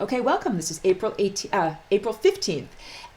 Okay, welcome. This is April 15th.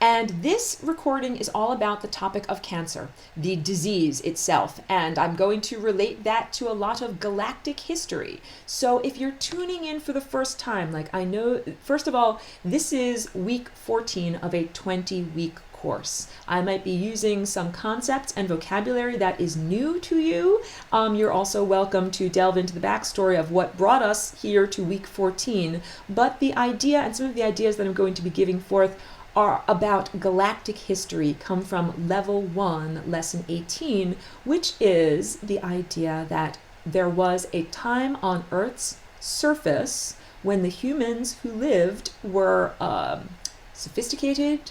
And this recording is all about the topic of cancer, the disease itself. And I'm going to relate that to a lot of galactic history. So if you're tuning in for the first time, like I know, first of all, this is week 14 of a 20-week course. I might be using some concepts and vocabulary that is new to you. You're also welcome to delve into the backstory of what brought us here to week 14. But the idea and some of the ideas that I'm going to be giving forth are about galactic history, come from level 1, lesson 18, which is the idea that there was a time on Earth's surface when the humans who lived were sophisticated,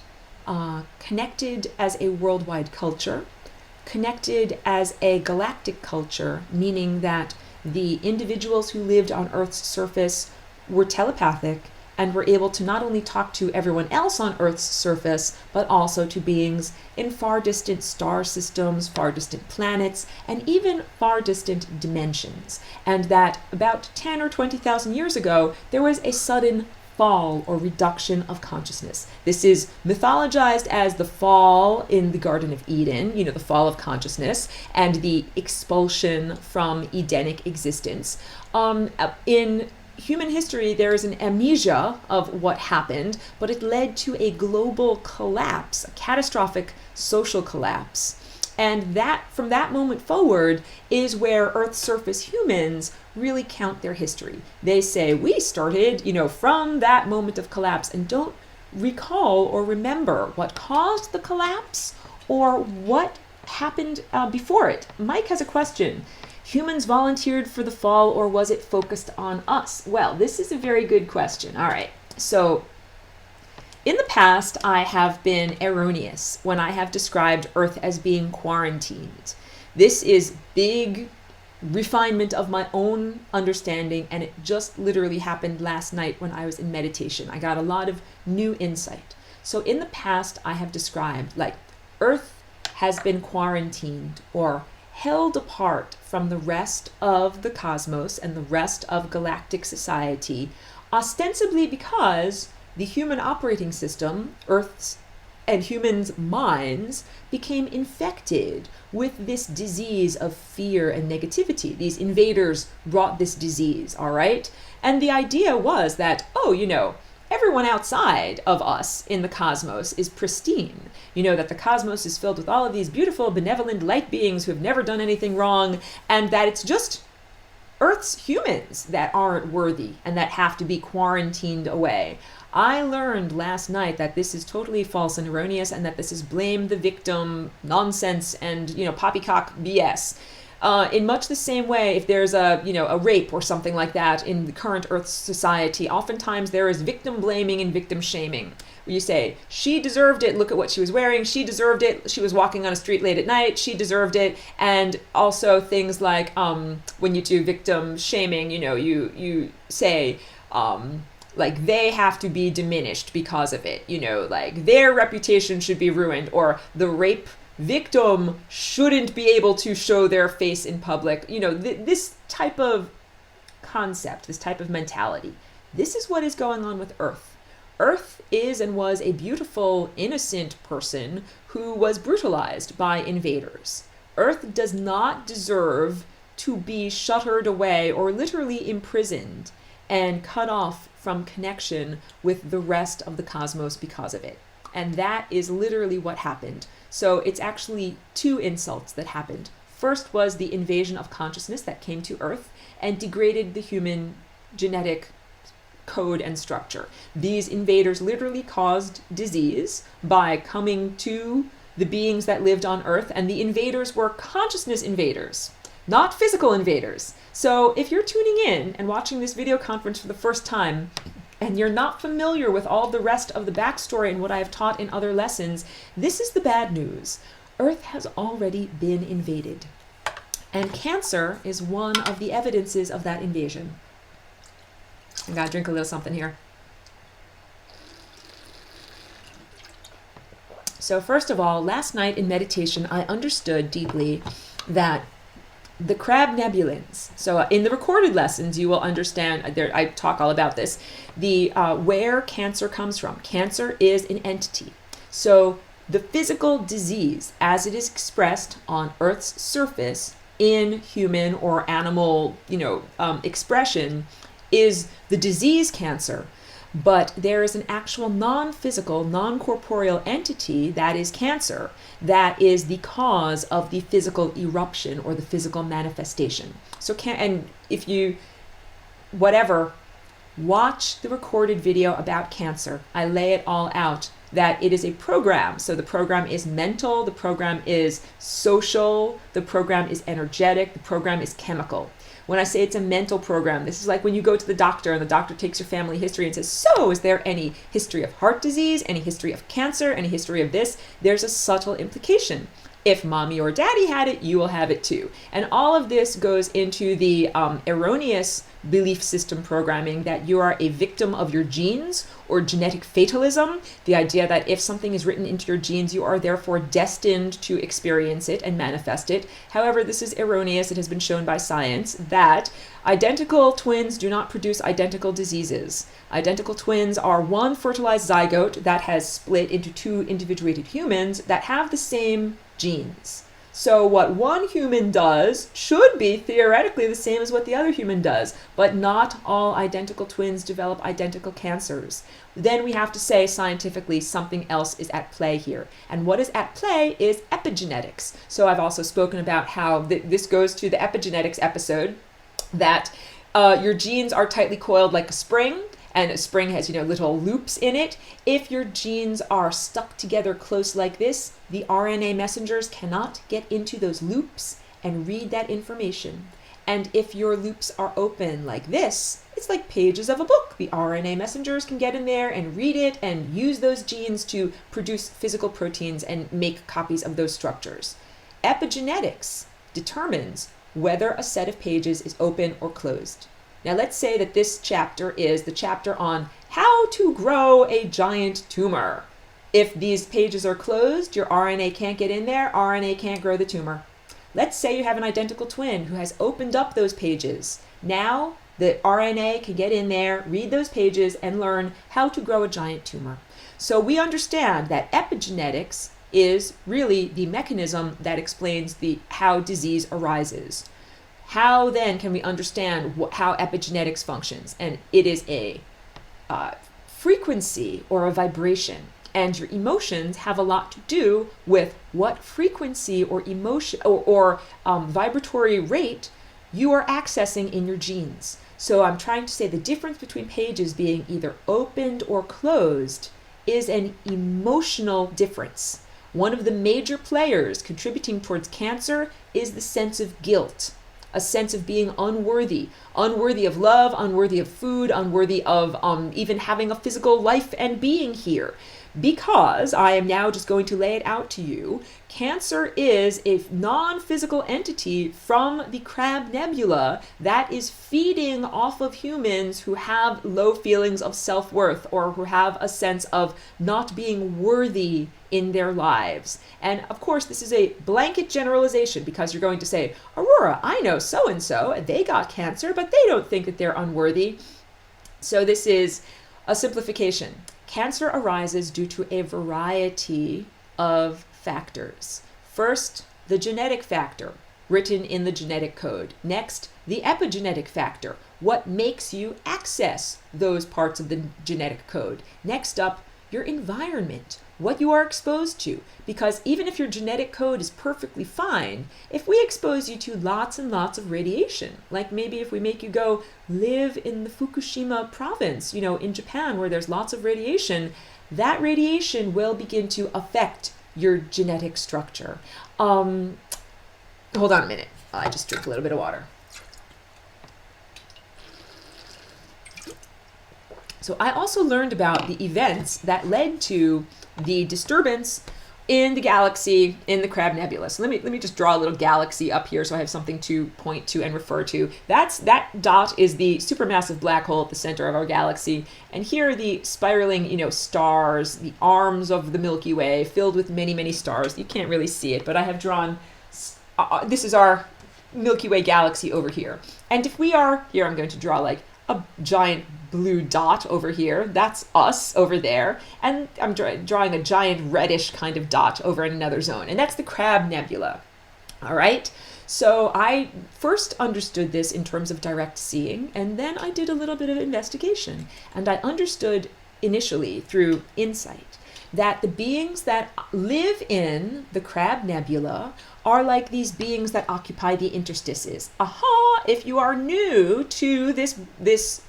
connected as a worldwide culture, connected as a galactic culture, meaning that the individuals who lived on Earth's surface were telepathic and were able to not only talk to everyone else on Earth's surface, but also to beings in far distant star systems, far distant planets, and even far distant dimensions. And that about 10 or 20,000 years ago, there was a sudden fall or reduction of consciousness. This is mythologized as the fall in the Garden of Eden, the fall of consciousness, and the expulsion from Edenic existence. In human history, there is an amnesia of what happened, but it led to a global collapse, a catastrophic social collapse. And that, from that moment forward, is where Earth's surface humans really count their history. They say, we started, from that moment of collapse, and don't recall or remember what caused the collapse or what happened before it. Mike has a question. Humans volunteered for the fall, or was it focused on us? Well, this is a very good question. All right. So in the past, I have been erroneous when I have described Earth as being quarantined. This is big refinement of my own understanding, and it just literally happened last night when I was in meditation. I got a lot of new insight. So in the past, I have described like Earth has been quarantined or held apart from the rest of the cosmos and the rest of galactic society, ostensibly because the human operating system, Earth's and humans' minds, became infected with this disease of fear and negativity. These invaders brought this disease, all right? And the idea was that, everyone outside of us in the cosmos is pristine. That the cosmos is filled with all of these beautiful, benevolent light beings who have never done anything wrong, and that it's just Earth's humans that aren't worthy and that have to be quarantined away. I learned last night that this is totally false and erroneous, and that this is blame the victim nonsense and, poppycock BS. In much the same way, if there's a rape or something like that in the current Earth society, oftentimes there is victim blaming and victim shaming. Where you say, she deserved it, look at what she was wearing, she deserved it, she was walking on a street late at night, she deserved it. And also things like when you do victim shaming, you say, like they have to be diminished because of it, like their reputation should be ruined, or the rape victim shouldn't be able to show their face in public. This type of concept, this type of mentality, this is what is going on with Earth. Earth is and was a beautiful, innocent person who was brutalized by invaders. Earth does not deserve to be shuttered away or literally imprisoned and cut off from connection with the rest of the cosmos because of it. And that is literally what happened. So it's actually two insults that happened. First was the invasion of consciousness that came to Earth and degraded the human genetic code and structure. These invaders literally caused disease by coming to the beings that lived on Earth, and the invaders were consciousness invaders, not physical invaders. So if you're tuning in and watching this video conference for the first time, and you're not familiar with all the rest of the backstory and what I've taught in other lessons, this is the bad news. Earth has already been invaded. And cancer is one of the evidences of that invasion. I gotta drink a little something here. So first of all, last night in meditation, I understood deeply that the crab nebulins. So in the recorded lessons, you will understand, I talk all about this, the where cancer comes from. Cancer is an entity. So the physical disease as it is expressed on Earth's surface in human or animal, expression is the disease cancer. But there is an actual non-physical, non-corporeal entity that is cancer that is the cause of the physical eruption or the physical manifestation. So and if you, watch the recorded video about cancer. I lay it all out, that it is a program. So the program is mental, the program is social, the program is energetic, the program is chemical. When I say it's a mental program, this is like when you go to the doctor and the doctor takes your family history and says, so is there any history of heart disease, any history of cancer, any history of this? There's a subtle implication. If mommy or daddy had it, you will have it too. And all of this goes into the erroneous belief system programming that you are a victim of your genes, or genetic fatalism, the idea that if something is written into your genes, you are therefore destined to experience it and manifest it. However, this is erroneous. It has been shown by science that identical twins do not produce identical diseases. Identical twins are one fertilized zygote that has split into two individuated humans that have the same genes. So what one human does should be theoretically the same as what the other human does, but not all identical twins develop identical cancers. Then we have to say scientifically something else is at play here. And what is at play is epigenetics. So I've also spoken about how this goes to the epigenetics episode, that your genes are tightly coiled like a spring, and a spring has, little loops in it. If your genes are stuck together close like this, the RNA messengers cannot get into those loops and read that information. And if your loops are open like this, it's like pages of a book. The RNA messengers can get in there and read it and use those genes to produce physical proteins and make copies of those structures. Epigenetics determines whether a set of pages is open or closed. Now let's say that this chapter is the chapter on how to grow a giant tumor. If these pages are closed, your RNA can't get in there, RNA can't grow the tumor. Let's say you have an identical twin who has opened up those pages. Now the RNA can get in there, read those pages, and learn how to grow a giant tumor. So we understand that epigenetics is really the mechanism that explains how disease arises. How then can we understand how epigenetics functions? And it is a frequency or a vibration. And your emotions have a lot to do with what frequency or emotion or vibratory rate you are accessing in your genes. So I'm trying to say the difference between pages being either opened or closed is an emotional difference. One of the major players contributing towards cancer is the sense of guilt. A sense of being unworthy of love, unworthy of food, unworthy of even having a physical life and being here. Because I am now just going to lay it out to you, cancer is a non-physical entity from the Crab Nebula that is feeding off of humans who have low feelings of self-worth or who have a sense of not being worthy in their lives. And of course, this is a blanket generalization because you're going to say, Aurora, I know so-and-so, they got cancer, but they don't think that they're unworthy. So this is a simplification. Cancer arises due to a variety of factors. First, the genetic factor, written in the genetic code. Next, the epigenetic factor, what makes you access those parts of the genetic code. Next up, your environment, what you are exposed to. Because even if your genetic code is perfectly fine, if we expose you to lots and lots of radiation, like maybe if we make you go live in the Fukushima province, in Japan where there's lots of radiation, that radiation will begin to affect your genetic structure. Hold on a minute. I just drink a little bit of water. So I also learned about the events that led to the disturbance in the galaxy in the Crab Nebula. So let me just draw a little galaxy up here so I have something to point to and refer to. That dot is the supermassive black hole at the center of our galaxy. And here are the spiraling, stars, the arms of the Milky Way filled with many, many stars. You can't really see it, but I have drawn, this is our Milky Way galaxy over here. And if we are, here I'm going to draw like a giant blue dot over here, that's us over there, and I'm drawing a giant reddish kind of dot over in another zone, and that's the Crab Nebula. All right, so I first understood this in terms of direct seeing, and then I did a little bit of investigation, and I understood initially through insight that the beings that live in the Crab Nebula are like these beings that occupy the interstices. Aha! If you are new to this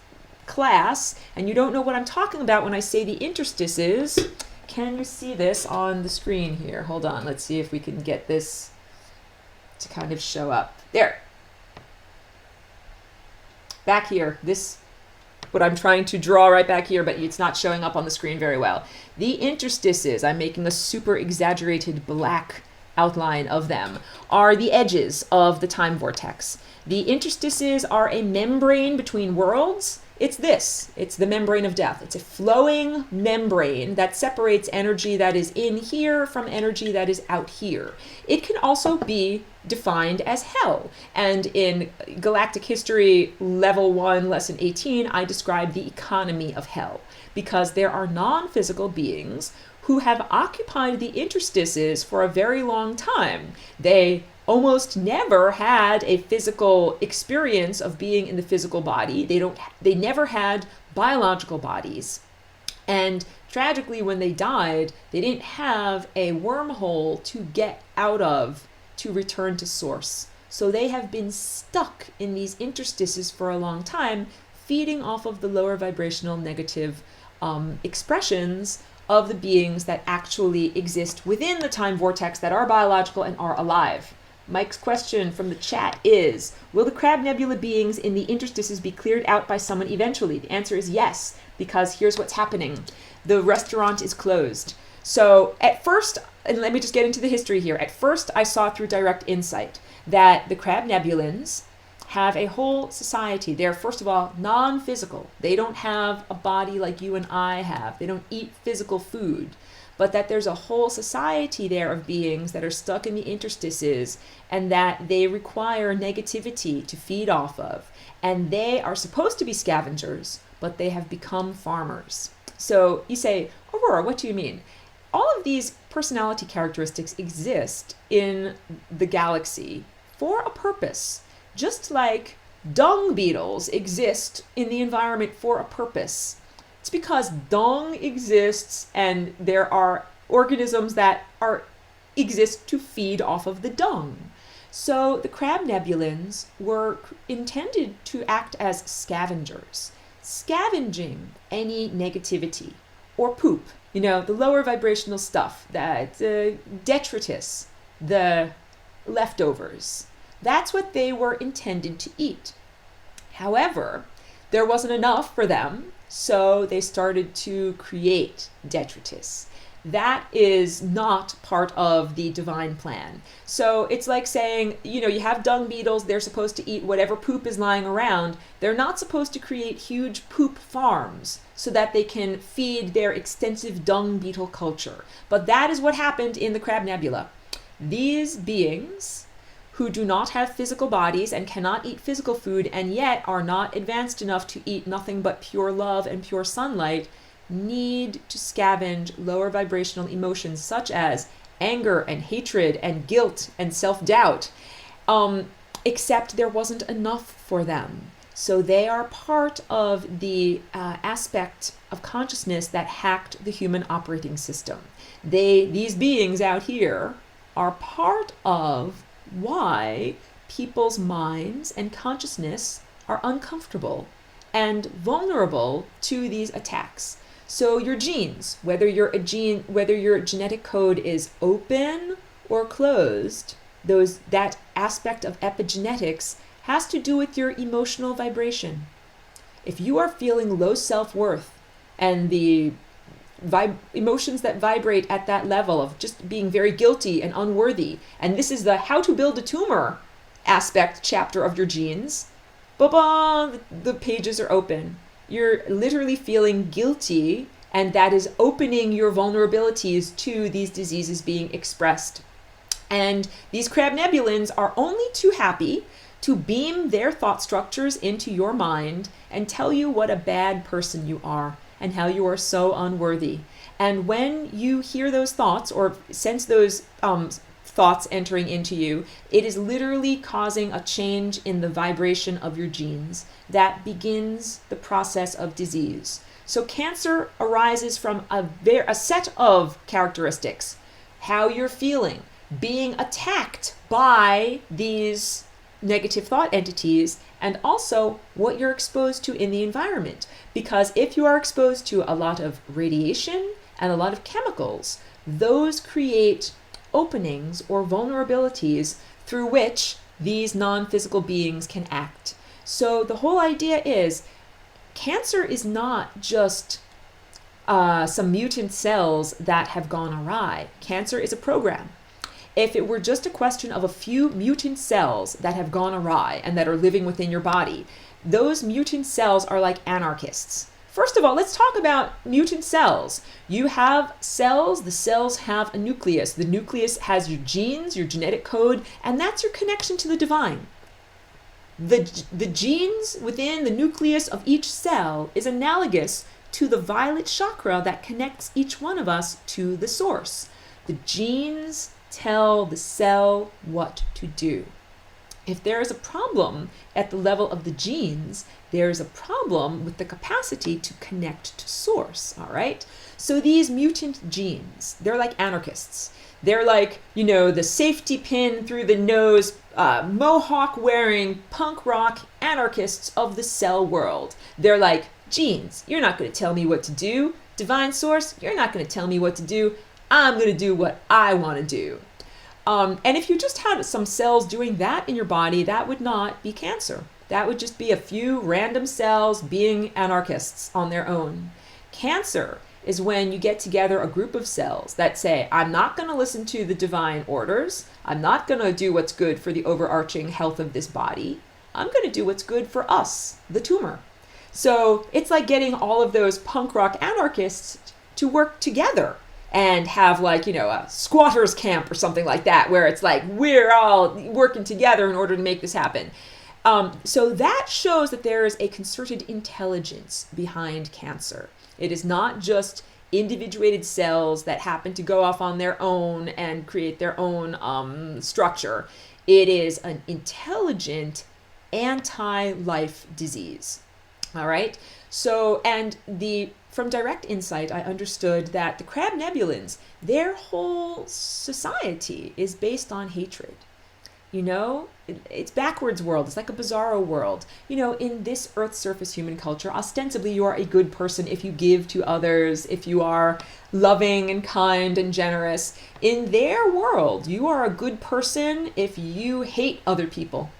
class and you don't know what I'm talking about when I say the interstices, can you see this on the screen here? Hold on, let's see if we can get this to kind of show up. There. Back here, this, what I'm trying to draw right back here, but it's not showing up on the screen very well. The interstices, I'm making a super exaggerated black outline of them, are the edges of the time vortex. The interstices are a membrane between worlds. It's the membrane of death. It's a flowing membrane that separates energy that is in here from energy that is out here. It can also be defined as hell. And in Galactic History Level 1, Lesson 18, I describe the economy of hell, because there are non-physical beings who have occupied the interstices for a very long time. They almost never had a physical experience of being in the physical body. They never had biological bodies. And tragically, when they died, they didn't have a wormhole to get out of to return to source. So they have been stuck in these interstices for a long time, feeding off of the lower vibrational negative expressions of the beings that actually exist within the time vortex that are biological and are alive. Mike's question from the chat is, will the Crab Nebula beings in the interstices be cleared out by someone eventually? The answer is yes, because here's what's happening. The restaurant is closed. So at first, and let me just get into the history here. At first, I saw through direct insight that the Crab Nebulans have a whole society. They're, first of all, non-physical. They don't have a body like you and I have. They don't eat physical food. But that there's a whole society there of beings that are stuck in the interstices and that they require negativity to feed off of. And they are supposed to be scavengers, but they have become farmers. So you say, Aurora, what do you mean? All of these personality characteristics exist in the galaxy for a purpose. Just like dung beetles exist in the environment for a purpose. It's because dung exists and there are organisms that exist to feed off of the dung. So the Crab Nebulans were intended to act as scavengers, scavenging any negativity or poop, the lower vibrational stuff, that detritus, the leftovers. That's what they were intended to eat. However, there wasn't enough for them, so they started to create detritus. That is not part of the divine plan. So it's like saying, you have dung beetles, they're supposed to eat whatever poop is lying around. They're not supposed to create huge poop farms so that they can feed their extensive dung beetle culture. But that is what happened in the Crab Nebula. These beings, who do not have physical bodies and cannot eat physical food and yet are not advanced enough to eat nothing but pure love and pure sunlight, need to scavenge lower vibrational emotions such as anger and hatred and guilt and self-doubt, except there wasn't enough for them. So they are part of the aspect of consciousness that hacked the human operating system. These beings out here are part of why people's minds and consciousness are uncomfortable and vulnerable to these attacks. So your genes, whether your genetic code is open or closed, that aspect of epigenetics has to do with your emotional vibration. If you are feeling low self-worth and the emotions that vibrate at that level of just being very guilty and unworthy, and this is the how to build a tumor aspect chapter of your genes, the pages are open. You're literally feeling guilty, and that is opening your vulnerabilities to these diseases being expressed. And these crab nebulins are only too happy to beam their thought structures into your mind and tell you what a bad person you are and how you are so unworthy. And when you hear those thoughts or sense those thoughts entering into you, it is literally causing a change in the vibration of your genes that begins the process of disease. So cancer arises from a set of characteristics: how you're feeling, being attacked by these negative thought entities, and also what you're exposed to in the environment. Because if you are exposed to a lot of radiation and a lot of chemicals, those create openings or vulnerabilities through which these non-physical beings can act. So the whole idea is cancer is not just some mutant cells that have gone awry. Cancer is a program. If it were just a question of a few mutant cells that have gone awry and that are living within your body, those mutant cells are like anarchists. First of all, let's talk about mutant cells. You have cells, the cells have a nucleus. The nucleus has your genes, your genetic code, and that's your connection to the divine. The genes within the nucleus of each cell is analogous to the violet chakra that connects each one of us to the source. The genes tell the cell what to do. If there is a problem at the level of the genes, there is a problem with the capacity to connect to source, all right? So these mutant genes, they're like anarchists. They're like, the safety pin through the nose, mohawk wearing punk rock anarchists of the cell world. They're like, genes, you're not going to tell me what to do. Divine source, you're not going to tell me what to do. I'm going to do what I want to do. And if you just had some cells doing that in your body, that would not be cancer. That would just be a few random cells being anarchists on their own. Cancer is when you get together a group of cells that say, I'm not going to listen to the divine orders. I'm not going to do what's good for the overarching health of this body. I'm going to do what's good for us, the tumor. So it's like getting all of those punk rock anarchists to work together and have a squatters camp or something like that, where it's like, we're all working together in order to make this happen. So that shows that there is a concerted intelligence behind cancer. It is not just individuated cells that happen to go off on their own and create their own structure. It is an intelligent anti-life disease. All right. So, from direct insight, I understood that the crab nebulins, their whole society is based on hatred. It's backwards world. It's like a bizarro world. In this Earth's surface human culture, ostensibly you are a good person if you give to others, if you are loving and kind and generous. In their world, you are a good person if you hate other people,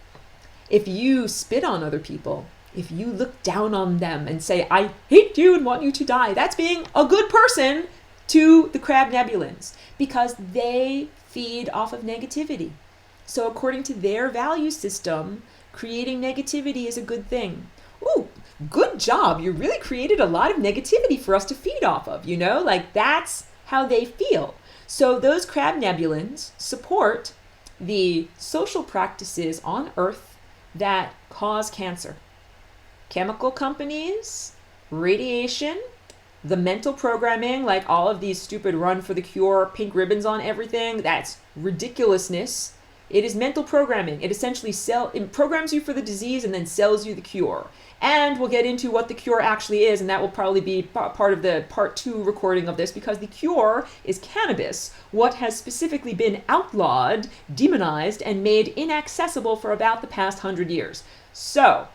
if you spit on other people, if you look down on them and say, I hate you and want you to die. That's being a good person to the crab nebulins, because they feed off of negativity. So according to their value system, creating negativity is a good thing. Ooh, good job. You really created a lot of negativity for us to feed off of, that's how they feel. So those crab nebulins support the social practices on Earth that cause cancer. Chemical companies, radiation, the mental programming, like all of these stupid run for the cure, pink ribbons on everything, that's ridiculously. It is mental programming. It essentially it programs you for the disease and then sells you the cure. And we'll get into what the cure actually is, and that will probably be part of the part 2 recording of this, because the cure is cannabis, what has specifically been outlawed, demonized, and made inaccessible for about the past 100 years. So,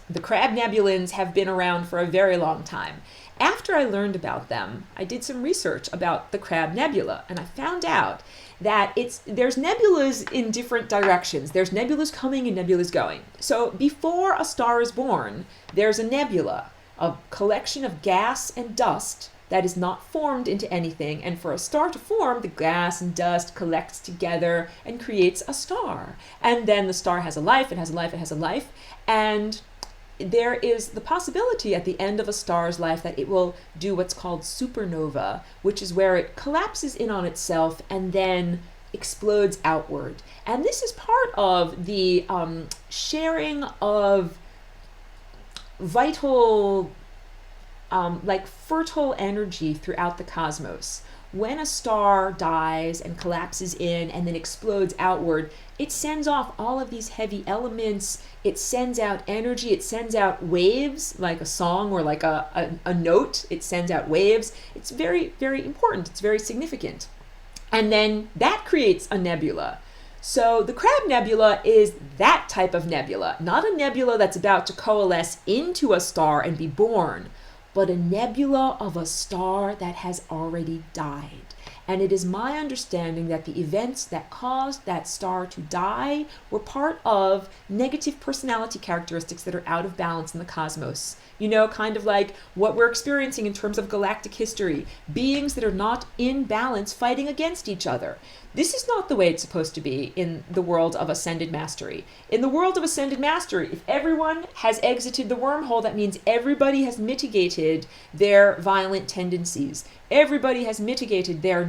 the crab nebulins have been around for a very long time. After I learned about them, I did some research about the crab nebula, and I found out that there's nebulas in different directions. There's nebulas coming and nebulas going. So before a star is born, there's a nebula, a collection of gas and dust that is not formed into anything. And for a star to form, the gas and dust collects together and creates a star. And then the star has a life, it has a life, it has a life. And there is the possibility at the end of a star's life that it will do what's called supernova, which is where it collapses in on itself and then explodes outward. And this is part of the sharing of vital, like fertile energy throughout the cosmos. When a star dies and collapses in and then explodes outward, it sends off all of these heavy elements. It sends out energy. It sends out waves, like a song or like a note. It sends out waves. It's very, very important. It's very significant. And then that creates a nebula. So the Crab Nebula is that type of nebula, not a nebula that's about to coalesce into a star and be born, but a nebula of a star that has already died. And it is my understanding that the events that caused that star to die were part of negative personality characteristics that are out of balance in the cosmos. You know, kind of like what we're experiencing in terms of galactic history, beings that are not in balance fighting against each other. This is not the way it's supposed to be in the world of ascended mastery. In the world of ascended mastery, if everyone has exited the wormhole, that means everybody has mitigated their violent tendencies. Everybody has mitigated their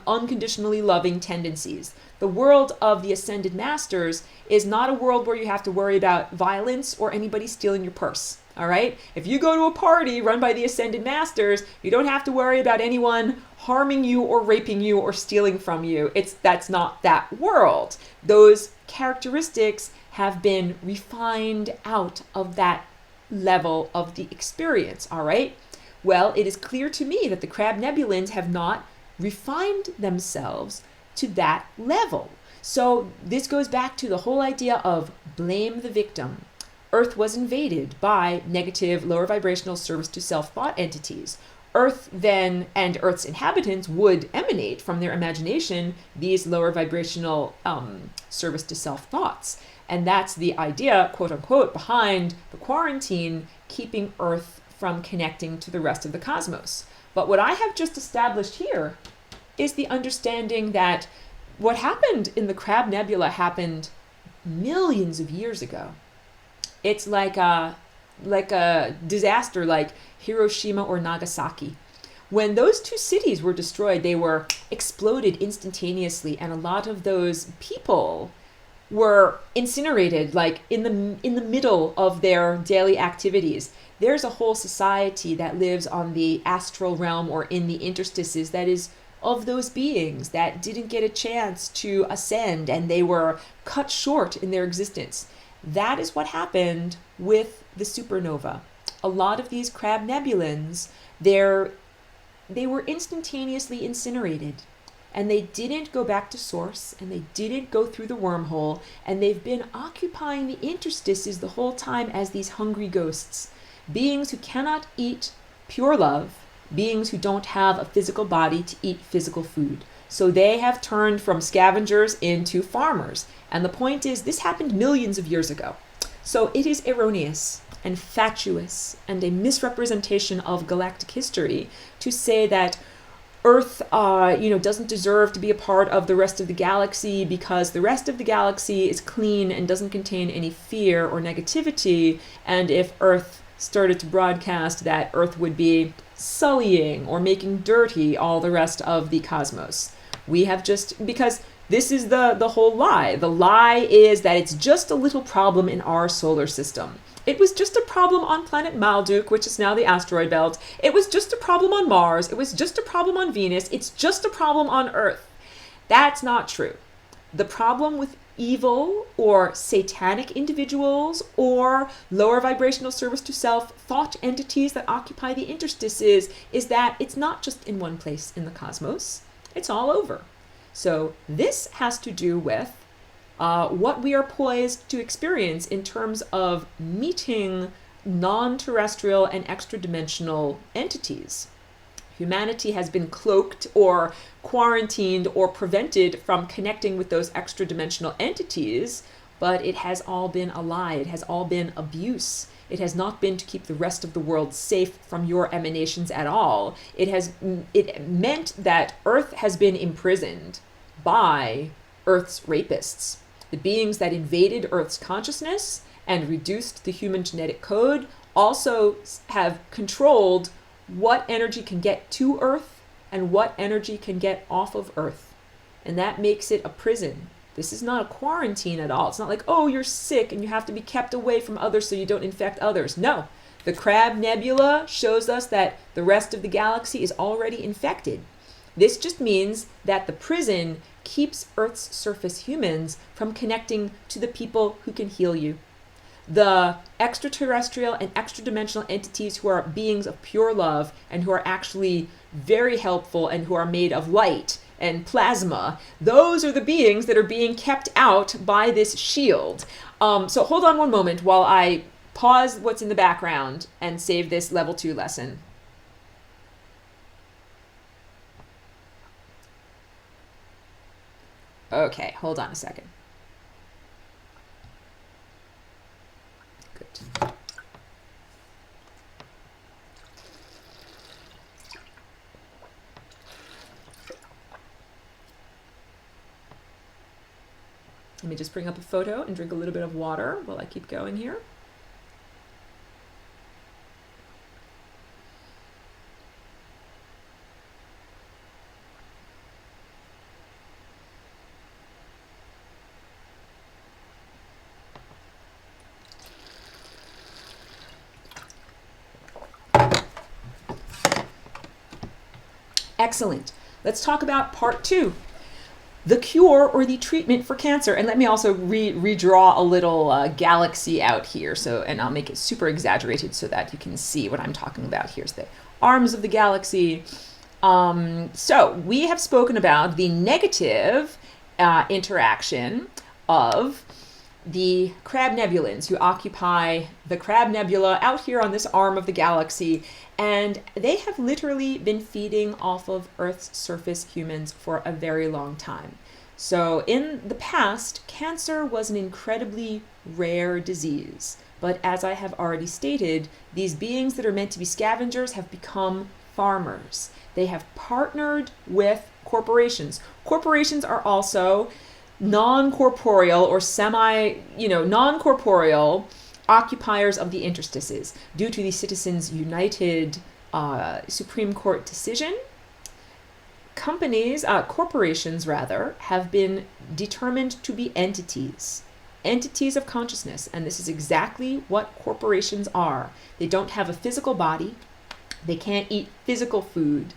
unconditionally loving tendencies. The world of the ascended masters is not a world where you have to worry about violence or anybody stealing your purse. All right? If you go to a party run by the ascended masters, you don't have to worry about anyone harming you or raping you or stealing from you. That's not that world. Those characteristics have been refined out of that level of the experience. All right? Well, it is clear to me that the Crab Nebulans have not refined themselves to that level. So this goes back to the whole idea of blame the victim. Earth was invaded by negative, lower vibrational service to self thought entities. Earth then and Earth's inhabitants would emanate from their imagination these lower vibrational service to self thoughts. And that's the idea, quote unquote, behind the quarantine, keeping Earth from connecting to the rest of the cosmos. But what I have just established here is the understanding that what happened in the Crab Nebula happened millions of years ago. It's like a disaster like Hiroshima or Nagasaki. When those two cities were destroyed, they were exploded instantaneously, and a lot of those people were incinerated, like in the middle of their daily activities. There's a whole society that lives on the astral realm or in the interstices that is of those beings that didn't get a chance to ascend, and they were cut short in their existence. That is what happened with the supernova. A lot of these Crab Nebulans, they were instantaneously incinerated, and they didn't go back to source, and they didn't go through the wormhole, and they've been occupying the interstices the whole time as these hungry ghosts, beings who cannot eat pure love, beings who don't have a physical body to eat physical food. So they have turned from scavengers into farmers. And the point is, this happened millions of years ago. So it is erroneous and fatuous and a misrepresentation of galactic history to say that Earth, doesn't deserve to be a part of the rest of the galaxy because the rest of the galaxy is clean and doesn't contain any fear or negativity. And if Earth started to broadcast, that Earth would be sullying or making dirty all the rest of the cosmos. We have because this is the whole lie. The lie is that it's just a little problem in our solar system. It was just a problem on planet Malduk, which is now the asteroid belt. It was just a problem on Mars. It was just a problem on Venus. It's just a problem on Earth. That's not true. The problem with evil or satanic individuals or lower vibrational service to self thought entities that occupy the interstices is that it's not just in one place in the cosmos. It's all over. So this has to do with what we are poised to experience in terms of meeting non-terrestrial and extra-dimensional entities. Humanity has been cloaked or quarantined or prevented from connecting with those extra-dimensional entities, but it has all been a lie. It has all been abuse. It has not been to keep the rest of the world safe from your emanations at all. It meant that Earth has been imprisoned by Earth's rapists, the beings that invaded Earth's consciousness and reduced the human genetic code, also have controlled what energy can get to Earth and what energy can get off of Earth. and that makes it a prison. This is not a quarantine at all. It's not like, oh, you're sick and you have to be kept away from others so you don't infect others. No, the Crab Nebula shows us that the rest of the galaxy is already infected. This just means that the prison keeps Earth's surface humans from connecting to the people who can heal you. The extraterrestrial and extra-dimensional entities who are beings of pure love and who are actually very helpful and who are made of light and plasma, those are the beings that are being kept out by this shield. So hold on one moment while I pause what's in the background and save this level 2 lesson. Okay, hold on a second. Good. Let me just bring up a photo and drink a little bit of water while I keep going here. Excellent. Let's talk about part 2. The cure or the treatment for cancer. And let me also redraw a little galaxy out here. And I'll make it super exaggerated so that you can see what I'm talking about. Here's the arms of the galaxy. So we have spoken about the negative interaction of the Crab Nebulans who occupy the Crab Nebula out here on this arm of the galaxy. And they have literally been feeding off of Earth's surface humans for a very long time. So in the past, cancer was an incredibly rare disease. But as I have already stated, these beings that are meant to be scavengers have become farmers. They have partnered with corporations. Corporations are also non-corporeal or non-corporeal occupiers of the interstices. Due to the Citizens United Supreme Court decision, corporations have been determined to be entities of consciousness. And this is exactly what corporations are. They don't have a physical body. They can't eat physical food.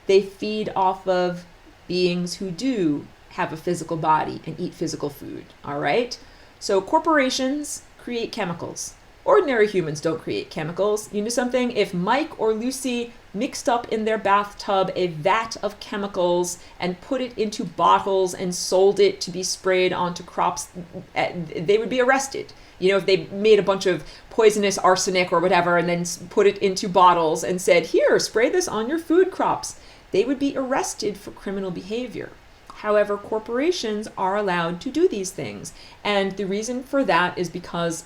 They feed off of beings who do have a physical body and eat physical food, all right? So corporations create chemicals. Ordinary humans don't create chemicals. You know something? If Mike or Lucy mixed up in their bathtub a vat of chemicals and put it into bottles and sold it to be sprayed onto crops, they would be arrested. You know, if they made a bunch of poisonous arsenic or whatever and then put it into bottles and said, here, spray this on your food crops, they would be arrested for criminal behavior. However, corporations are allowed to do these things. And the reason for that is because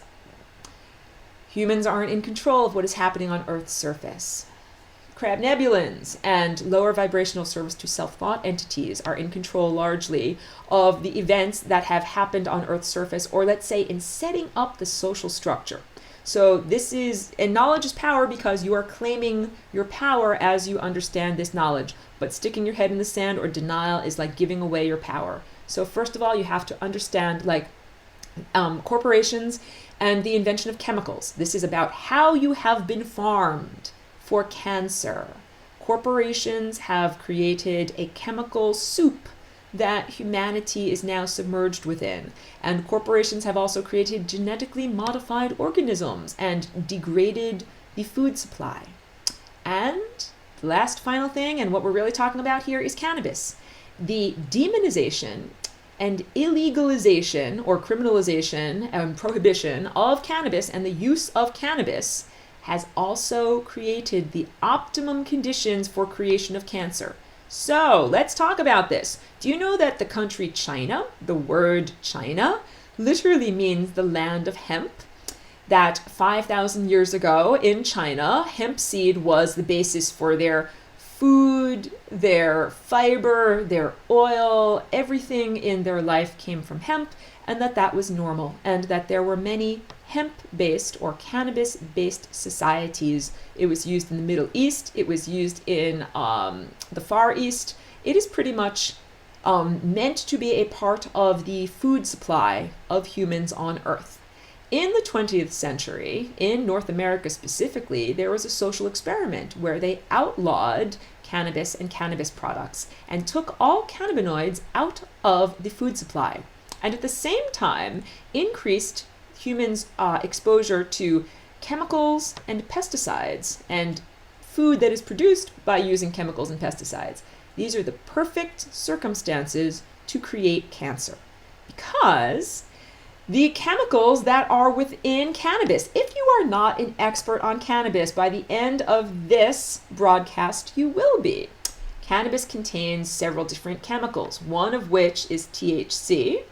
humans aren't in control of what is happening on Earth's surface. Crab Nebulans and lower vibrational service to self-thought entities are in control largely of the events that have happened on Earth's surface, or let's say in setting up the social structure. So and knowledge is power because you are claiming your power as you understand this knowledge. But sticking your head in the sand or denial is like giving away your power. So first of all, you have to understand corporations and the invention of chemicals. This is about how you have been farmed for cancer. Corporations have created a chemical soup that humanity is now submerged within. And corporations have also created genetically modified organisms and degraded the food supply. And the last final thing, and what we're really talking about here, is cannabis. The demonization and illegalization or criminalization and prohibition of cannabis and the use of cannabis has also created the optimum conditions for creation of cancer. So let's talk about this. Do you know that the country China, the word China, literally means the land of hemp? That 5,000 years ago in China, hemp seed was the basis for their food, their fiber, their oil, everything in their life came from hemp, and that was normal, and that there were many hemp-based or cannabis-based societies. It was used in the Middle East. It was used in the Far East. It is pretty much meant to be a part of the food supply of humans on Earth. In the 20th century, in North America specifically, there was a social experiment where they outlawed cannabis and cannabis products and took all cannabinoids out of the food supply. And at the same time, increased humans' exposure to chemicals and pesticides and food that is produced by using chemicals and pesticides. These are the perfect circumstances to create cancer because the chemicals that are within cannabis, if you are not an expert on cannabis, by the end of this broadcast, you will be. Cannabis contains several different chemicals, one of which is THC,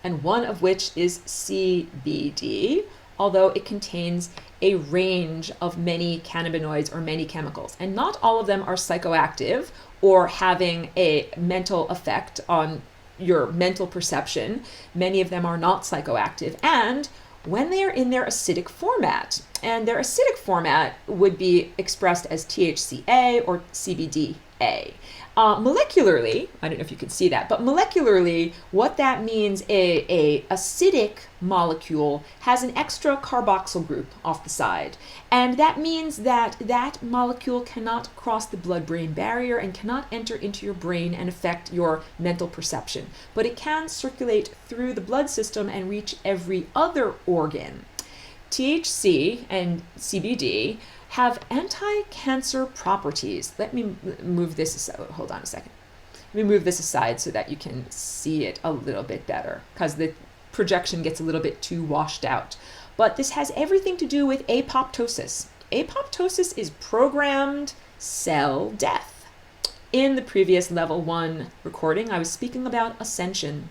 and one of which is CBD, although it contains a range of many cannabinoids or many chemicals. And not all of them are psychoactive or having a mental effect on your mental perception. Many of them are not psychoactive. And when they are in their acidic format, and their acidic format would be expressed as THCA or CBDA. Molecularly, I don't know if you can see that, but molecularly, what that means, a acidic molecule has an extra carboxyl group off the side. And that means that that molecule cannot cross the blood-brain barrier and cannot enter into your brain and affect your mental perception. But it can circulate through the blood system and reach every other organ. THC and CBD have anti-cancer properties. Let me move this aside. Hold on a second. Let me move this aside so that you can see it a little bit better because the projection gets a little bit too washed out. But this has everything to do with apoptosis. Apoptosis is programmed cell death. In the previous level 1 recording, I was speaking about ascension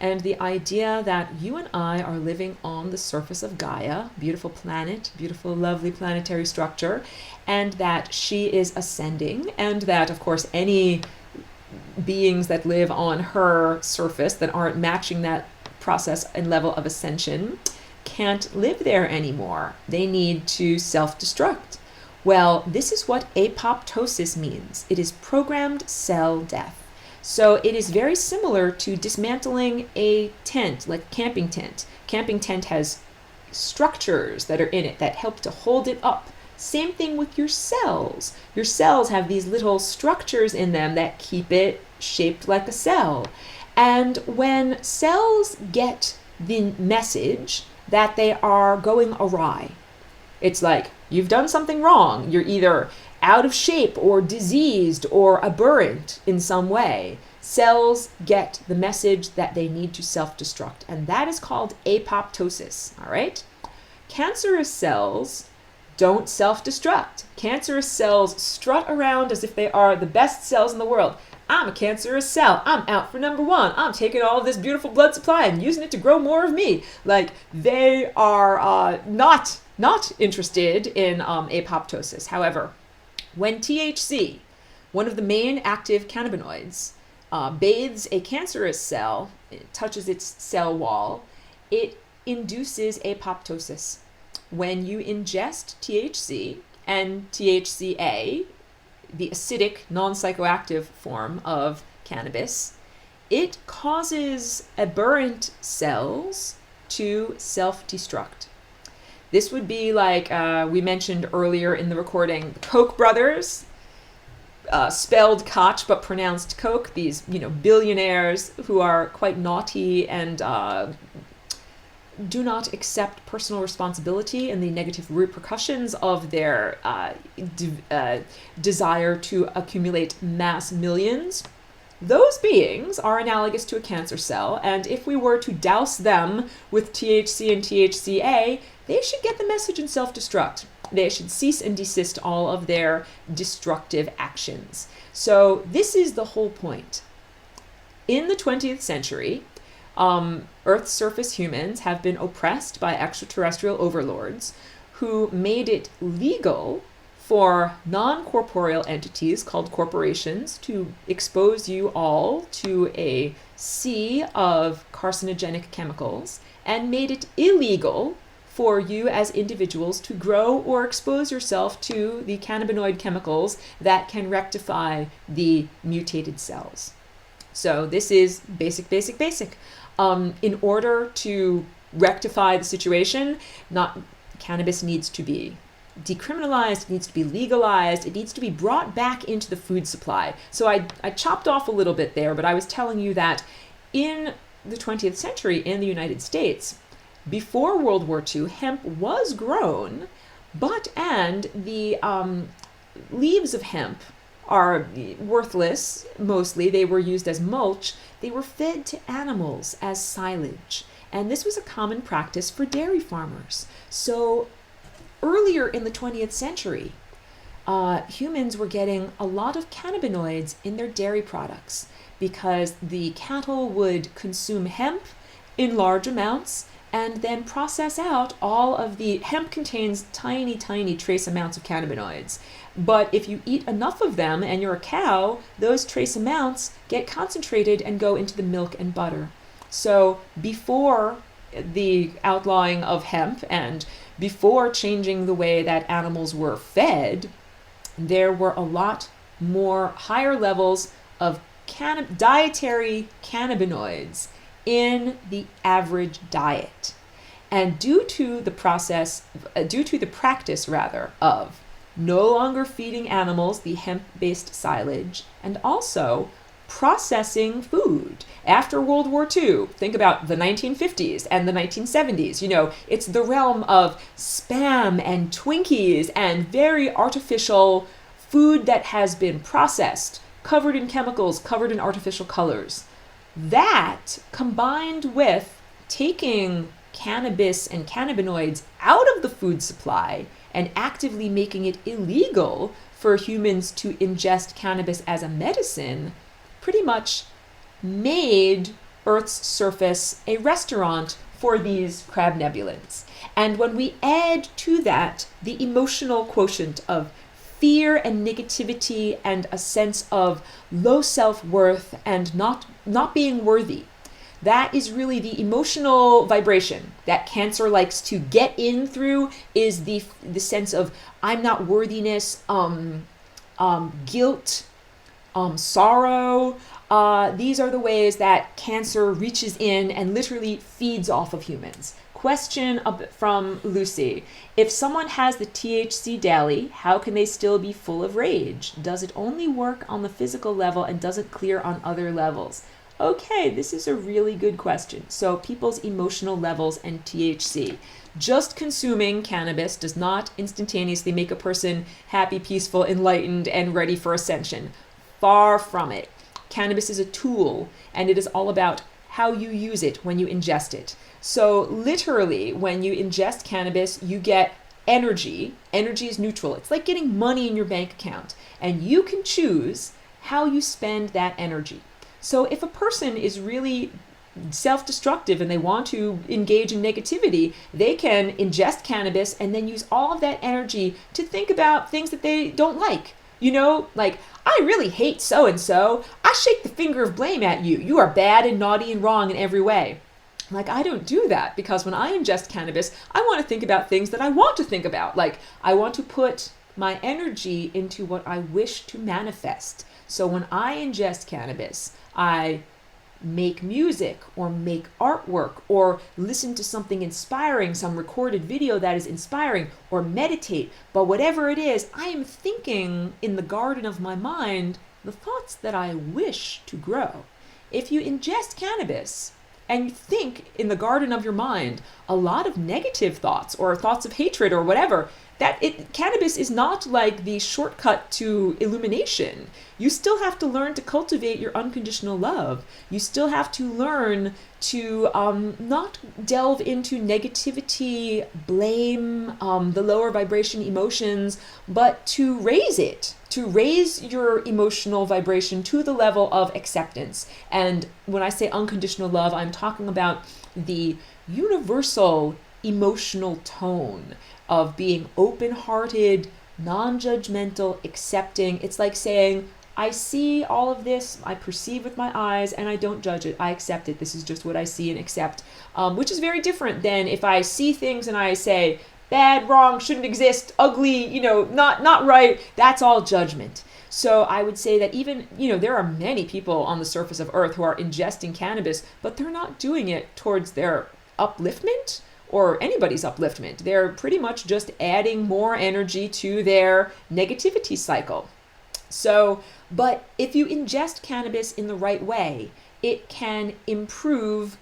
and the idea that you and I are living on the surface of Gaia, beautiful planet, beautiful, lovely planetary structure, and that she is ascending, and that, of course, any beings that live on her surface that aren't matching that process and level of ascension can't live there anymore. They need to self-destruct. Well, this is what apoptosis means. It is programmed cell death. So it is very similar to dismantling a tent, like a camping tent. Camping tent has structures that are in it that help to hold it up. Same thing with your cells. Your cells have these little structures in them that keep it shaped like a cell. And when cells get the message that they are going awry, it's like, you've done something wrong. You're either out of shape or diseased or aberrant in some way. Cells get the message that they need to self-destruct, and that is called apoptosis, all right? Cancerous cells don't self-destruct. Cancerous cells strut around as if they are the best cells in the world. I'm a cancerous cell. I'm out for number 1. I'm taking all of this beautiful blood supply and using it to grow more of me. Like, they are not interested in apoptosis. However, when THC, one of the main active cannabinoids, bathes a cancerous cell, it touches its cell wall, it induces apoptosis. When you ingest THC and THCA, the acidic, non-psychoactive form of cannabis, it causes aberrant cells to self-destruct. This would be like we mentioned earlier in the recording, the Koch brothers, spelled Koch but pronounced Coke, these billionaires who are quite naughty and do not accept personal responsibility and the negative repercussions of their desire to accumulate mass millions. Those beings are analogous to a cancer cell, and if we were to douse them with THC and THCA, they should get the message and self-destruct. They should cease and desist all of their destructive actions. So this is the whole point. In the 20th century, Earth's surface humans have been oppressed by extraterrestrial overlords who made it legal for non-corporeal entities called corporations to expose you all to a sea of carcinogenic chemicals and made it illegal for you as individuals to grow or expose yourself to the cannabinoid chemicals that can rectify the mutated cells. So this is basic. In order to rectify the situation, cannabis needs to be decriminalized, it needs to be legalized, it needs to be brought back into the food supply. So I chopped off a little bit there, but I was telling you that in the 20th century in the United States, before World War II, hemp was grown, and the leaves of hemp are worthless, mostly. They were used as mulch. They were fed to animals as silage. And this was a common practice for dairy farmers. So earlier in the 20th century, humans were getting a lot of cannabinoids in their dairy products because the cattle would consume hemp in large amounts and then process out all of the hemp contains tiny trace amounts of cannabinoids. But if you eat enough of them and you're a cow, those trace amounts get concentrated and go into the milk and butter. So before the outlawing of hemp and before changing the way that animals were fed, there were a lot more higher levels of dietary cannabinoids in the average diet. And due to the practice of no longer feeding animals the hemp-based silage and also processing food. After World War II, think about the 1950s and the 1970s, it's the realm of Spam and Twinkies and very artificial food that has been processed, covered in chemicals, covered in artificial colors. That, combined with taking cannabis and cannabinoids out of the food supply and actively making it illegal for humans to ingest cannabis as a medicine, pretty much made Earth's surface a restaurant for these crabnebulans. And when we add to that the emotional quotient of fear and negativity and a sense of low self-worth and not being worthy, that is really the emotional vibration that cancer likes to get in through, is the sense of I'm not worthiness, guilt, sorrow. These are the ways that cancer reaches in and literally feeds off of humans. Question from Lucy. If someone has the THC daily, how can they still be full of rage? Does it only work on the physical level and doesn't clear on other levels? Okay, this is a really good question. So people's emotional levels and THC. Just consuming cannabis does not instantaneously make a person happy, peaceful, enlightened, and ready for ascension. Far from it. Cannabis is a tool, and it is all about how you use it when you ingest it. So literally, when you ingest cannabis, you get energy. Energy is neutral. It's like getting money in your bank account, and you can choose how you spend that energy. So if a person is really self-destructive and they want to engage in negativity, they can ingest cannabis and then use all of that energy to think about things that they don't like. Like, I really hate so-and-so. I shake the finger of blame at you. You are bad and naughty and wrong in every way. Like, I don't do that, because when I ingest cannabis, I want to think about things that I want to think about. Like, I want to put my energy into what I wish to manifest. So when I ingest cannabis, I make music or make artwork or listen to something inspiring, some recorded video that is inspiring, or meditate. But whatever it is, I am thinking in the garden of my mind the thoughts that I wish to grow. If you ingest cannabis and you think in the garden of your mind a lot of negative thoughts or thoughts of hatred or whatever, cannabis is not like the shortcut to illumination. You still have to learn to cultivate your unconditional love. You still have to learn to not delve into negativity, blame, the lower vibration emotions, but to raise it, to raise your emotional vibration to the level of acceptance. And when I say unconditional love, I'm talking about the universal emotional tone of being open-hearted, non-judgmental, accepting. It's like saying, I see all of this, I perceive with my eyes, and I don't judge it. I accept it. This is just what I see and accept, which is very different than if I see things and I say, bad, wrong, shouldn't exist, ugly, not right. That's all judgment. So I would say that even, there are many people on the surface of Earth who are ingesting cannabis, but they're not doing it towards their upliftment or anybody's upliftment. They're pretty much just adding more energy to their negativity cycle. So, but if you ingest cannabis in the right way, it can improve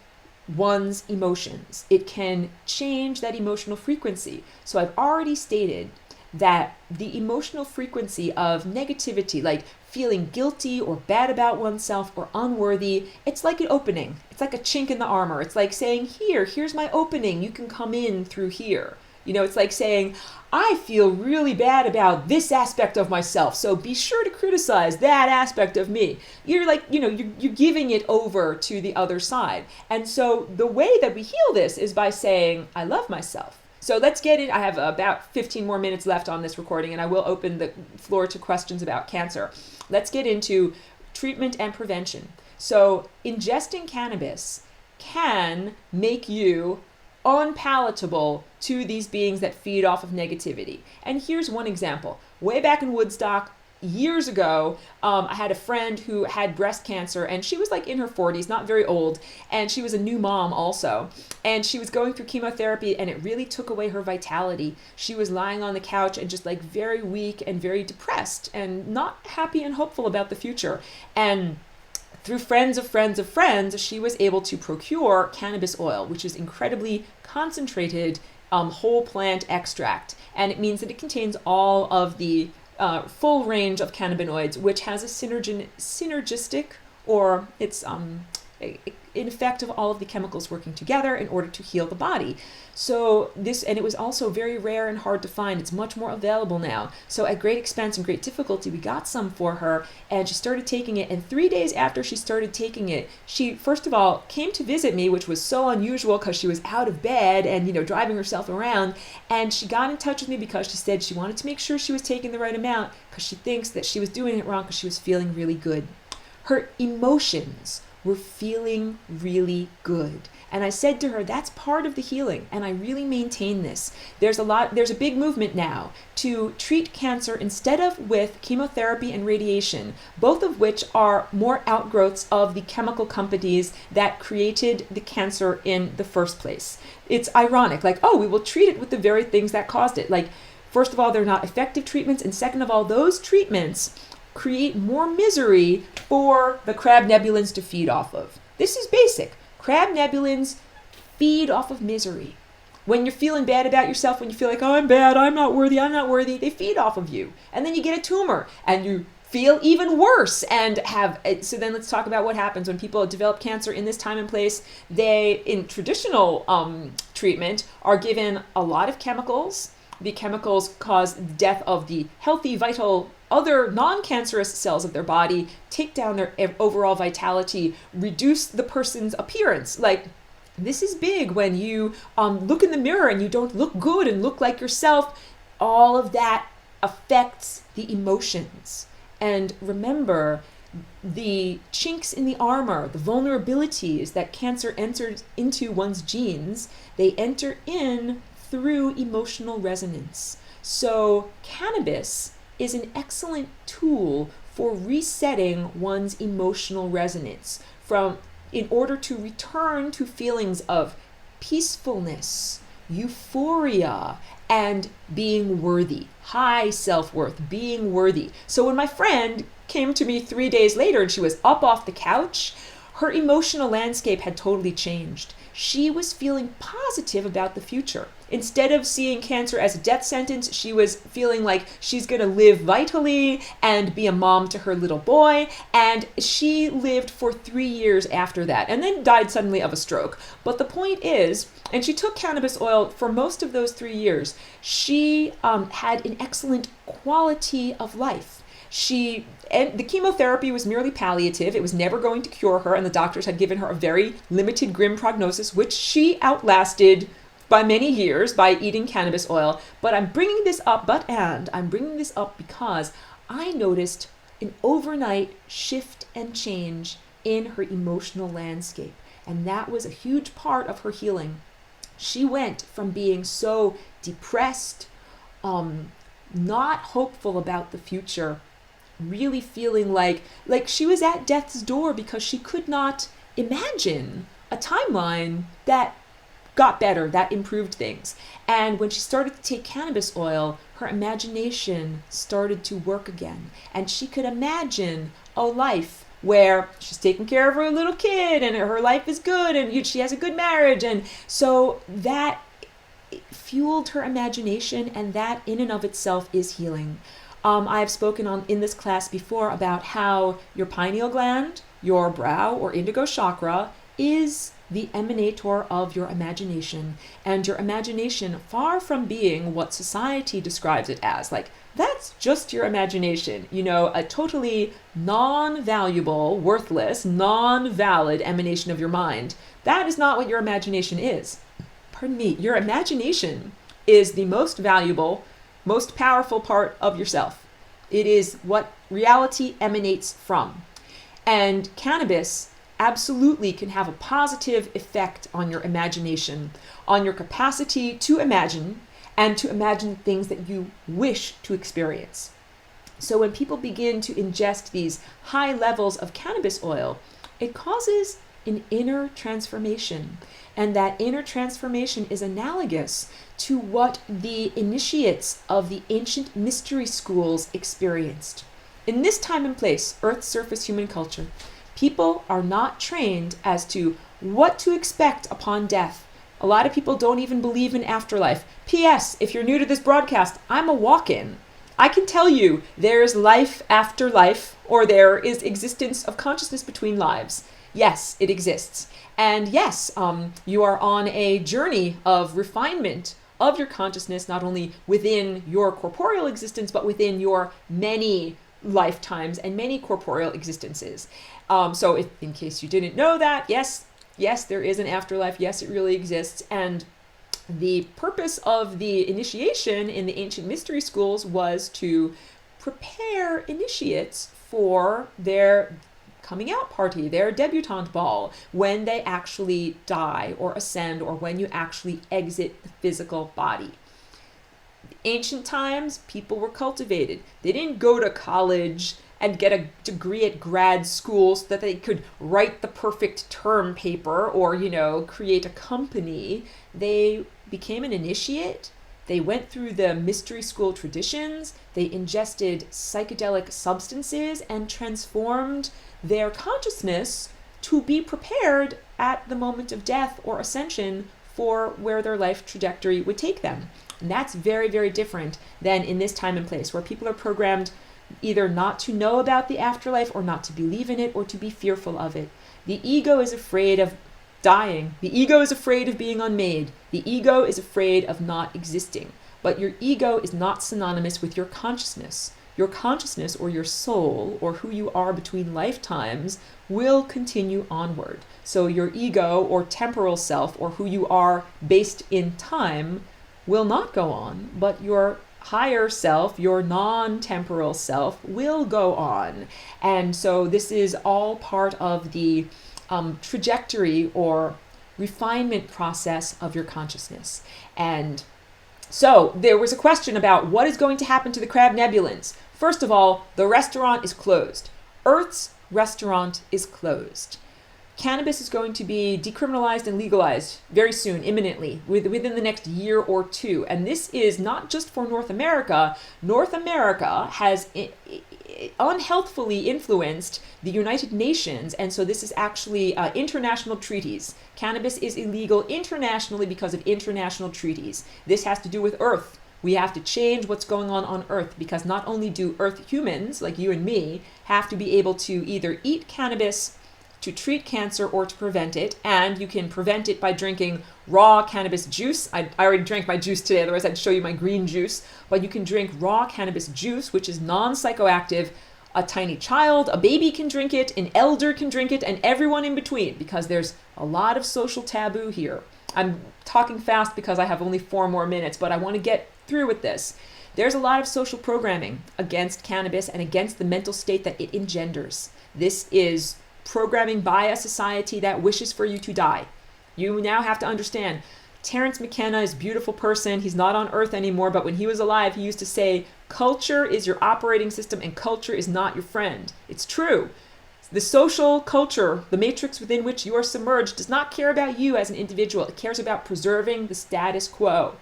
one's emotions. It can change that emotional frequency. So I've already stated that the emotional frequency of negativity, like feeling guilty or bad about oneself or unworthy, it's like an opening. It's like a chink in the armor. It's like saying, here's my opening. You can come in through here. It's like saying, I feel really bad about this aspect of myself, so be sure to criticize that aspect of me. You're like, you're giving it over to the other side. And so the way that we heal this is by saying, I love myself. So let's get in. I have about 15 more minutes left on this recording, and I will open the floor to questions about cancer. Let's get into treatment and prevention. So ingesting cannabis can make you unpalatable to these beings that feed off of negativity. And here's one example. Way back in Woodstock, years ago, I had a friend who had breast cancer, and she was like in her 40s, not very old, and she was a new mom also. And she was going through chemotherapy, and it really took away her vitality. She was lying on the couch and just like very weak and very depressed and not happy and hopeful about the future. And through friends of friends of friends, she was able to procure cannabis oil, which is incredibly concentrated whole plant extract. And it means that it contains all of the full range of cannabinoids, which has a synergistic, or it's an effect of all of the chemicals working together in order to heal the body. So this, and it was also very rare and hard to find. It's much more available now. So at great expense and great difficulty, we got some for her, and she started taking it. And 3 days after she started taking it, she first of all came to visit me, which was so unusual because she was out of bed and driving herself around. And she got in touch with me because she said she wanted to make sure she was taking the right amount, because she thinks that she was doing it wrong because she was feeling really good. Her emotions were feeling really good. And I said to her, that's part of the healing, and I really maintain this. There's a big movement now to treat cancer instead of with chemotherapy and radiation, both of which are more outgrowths of the chemical companies that created the cancer in the first place. It's ironic, like, we will treat it with the very things that caused it. Like, first of all, they're not effective treatments, and second of all, those treatments create more misery for the crabnebulins to feed off of. This is basic. Crabnebulins feed off of misery. When you're feeling bad about yourself, when you feel like, I'm bad, I'm not worthy, they feed off of you. And then you get a tumor, and you feel even worse and so then let's talk about what happens when people develop cancer in this time and place. They, in traditional treatment, are given a lot of chemicals. The chemicals cause death of the healthy, vital, other non-cancerous cells of their body, take down their overall vitality, reduce the person's appearance. Like, this is big when you look in the mirror and you don't look good and look like yourself. All of that affects the emotions. And remember, the chinks in the armor, the vulnerabilities that cancer enters into one's genes, they enter in through emotional resonance. So cannabis is an excellent tool for resetting one's emotional resonance in order to return to feelings of peacefulness, euphoria, and being worthy, high self-worth, being worthy. So when my friend came to me 3 days later and she was up off the couch, her emotional landscape had totally changed. She was feeling positive about the future. Instead of seeing cancer as a death sentence, she was feeling like she's going to live vitally and be a mom to her little boy. And she lived for 3 years after that and then died suddenly of a stroke. But the point is, and she took cannabis oil for most of those 3 years, she had an excellent quality of life. And the chemotherapy was merely palliative. It was never going to cure her, and the doctors had given her a very limited, grim prognosis, which she outlasted by many years by eating cannabis oil. But I'm bringing this up because I noticed an overnight shift and change in her emotional landscape, and that was a huge part of her healing. She went from being so depressed, not hopeful about the future, really feeling like she was at death's door because she could not imagine a timeline that got better, that improved things. And when she started to take cannabis oil, her imagination started to work again. And she could imagine a life where she's taking care of her little kid and her life is good and she has a good marriage. And so that fueled her imagination, and that in and of itself is healing. I have spoken in this class before about how your pineal gland, your brow or indigo chakra, is the emanator of your imagination. And your imagination, far from being what society describes it as, like, that's just your imagination, a totally non-valuable, worthless, non-valid emanation of your mind. That is not what your imagination is. Pardon me, your imagination is the most valuable, most powerful part of yourself. It is what reality emanates from. And cannabis absolutely can have a positive effect on your imagination, on your capacity to imagine and to imagine things that you wish to experience. So when people begin to ingest these high levels of cannabis oil, it causes an inner transformation. And that inner transformation is analogous to what the initiates of the ancient mystery schools experienced. In this time and place, Earth's surface human culture, people are not trained as to what to expect upon death. A lot of people don't even believe in afterlife. P.S. If you're new to this broadcast, I'm a walk-in. I can tell you there is life after life, or there is existence of consciousness between lives. Yes, it exists. And yes, you are on a journey of refinement of your consciousness, not only within your corporeal existence, but within your many lifetimes and many corporeal existences. So if, in case you didn't know that, yes, there is an afterlife. Yes, it really exists. And the purpose of the initiation in the ancient mystery schools was to prepare initiates for their coming out party, their debutante ball, when they actually die or ascend, or when you actually exit the physical body. Ancient times, people were cultivated. They didn't go to college and get a degree at grad school so that they could write the perfect term paper or, create a company. They became an initiate. They went through the mystery school traditions. They ingested psychedelic substances and transformed their consciousness to be prepared at the moment of death or ascension for where their life trajectory would take them. And that's very, very different than in this time and place, where people are programmed either not to know about the afterlife or not to believe in it or to be fearful of it. The ego is afraid of dying. The ego is afraid of being unmade. The ego is afraid of not existing. But your ego is not synonymous with your consciousness. Your consciousness, or your soul, or who you are between lifetimes, will continue onward. So your ego or temporal self, or who you are based in time, will not go on, but your higher self, your non-temporal self, will go on. And so this is all part of the trajectory or refinement process of your consciousness. And so there was a question about what is going to happen to the crab nebulans. First of all, the restaurant is closed. Earth's restaurant is closed. Cannabis is going to be decriminalized and legalized very soon, imminently, within the next year or two. And this is not just for North America. North America has unhealthfully influenced the United Nations, and so this is actually international treaties. Cannabis is illegal internationally because of international treaties. This has to do with Earth. We have to change what's going on Earth, because not only do Earth humans, like you and me, have to be able to either eat cannabis to treat cancer or to prevent it, and you can prevent it by drinking raw cannabis juice. I already drank my juice today, otherwise I'd show you my green juice, but you can drink raw cannabis juice, which is non-psychoactive. A tiny child, a baby can drink it, an elder can drink it, and everyone in between, because there's a lot of social taboo here. I'm talking fast because I have only 4 more minutes, but I want to get through with this. There's a lot of social programming against cannabis and against the mental state that it engenders. This is programming by a society that wishes for you to die. You now have to understand, Terence McKenna is a beautiful person. He's not on Earth anymore, but when he was alive, he used to say, Culture is your operating system, and culture is not your friend. It's true. The social culture, the matrix within which you are submerged, does not care about you as an individual. It cares about preserving the status quo.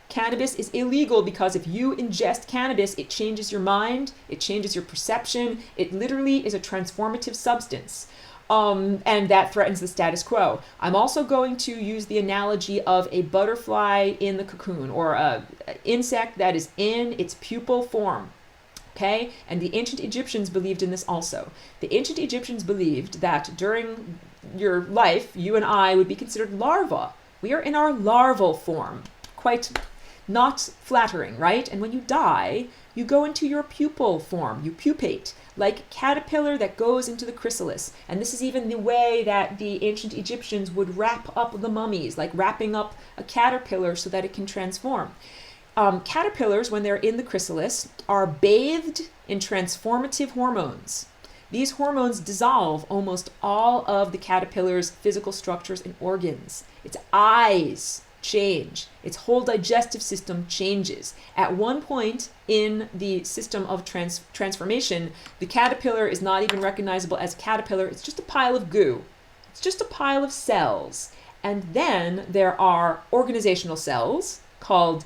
Cannabis is illegal because if you ingest cannabis, it changes your mind, it changes your perception. It literally is a transformative substance. And that threatens the status quo. I'm also going to use the analogy of a butterfly in the cocoon, or an insect that is in its pupal form. Okay? And the ancient Egyptians believed in this also. The ancient Egyptians believed that during your life, you and I would be considered larvae. We are in our larval form. Quite not flattering, right? And when you die, you go into your pupal form. You pupate, like a caterpillar that goes into the chrysalis. And this is even the way that the ancient Egyptians would wrap up the mummies, like wrapping up a caterpillar so that it can transform. Caterpillars, when they're in the chrysalis, are bathed in transformative hormones. These hormones dissolve almost all of the caterpillar's physical structures and organs. Its eyes change. Its whole digestive system changes. At one point in the system of transformation, the caterpillar is not even recognizable as a caterpillar. It's just a pile of goo. It's just a pile of cells. And then there are organizational cells called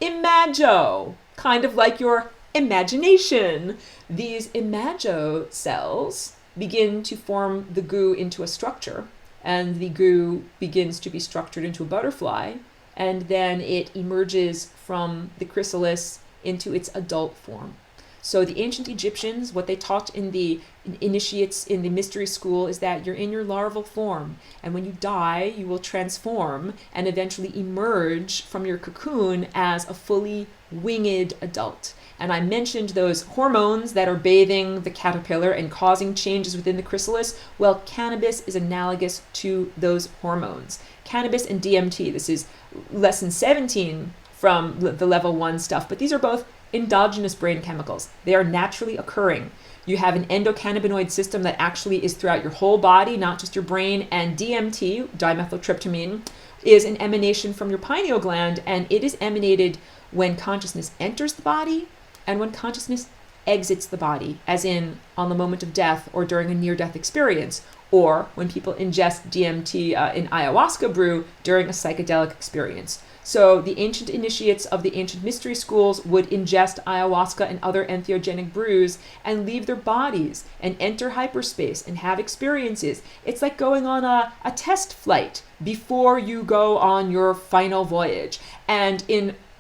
imago, kind of like your imagination. These imago cells begin to form the goo into a structure, and the goo begins to be structured into a butterfly, and then it emerges from the chrysalis into its adult form. So the ancient Egyptians, what they taught in the initiates in the mystery school, is that you're in your larval form, and when you die, you will transform and eventually emerge from your cocoon as a fully winged adult. And I mentioned those hormones that are bathing the caterpillar and causing changes within the chrysalis. Well, cannabis is analogous to those hormones. Cannabis and DMT, this is lesson 17 from the level 1 stuff, but these are both endogenous brain chemicals. They are naturally occurring. You have an endocannabinoid system that actually is throughout your whole body, not just your brain, and DMT, dimethyltryptamine, is an emanation from your pineal gland, and it is emanated when consciousness enters the body and when consciousness exits the body, as in on the moment of death or during a near-death experience, or when people ingest DMT in ayahuasca brew during a psychedelic experience. So the ancient initiates of the ancient mystery schools would ingest ayahuasca and other entheogenic brews and leave their bodies and enter hyperspace and have experiences. It's like going on a test flight before you go on your final voyage. And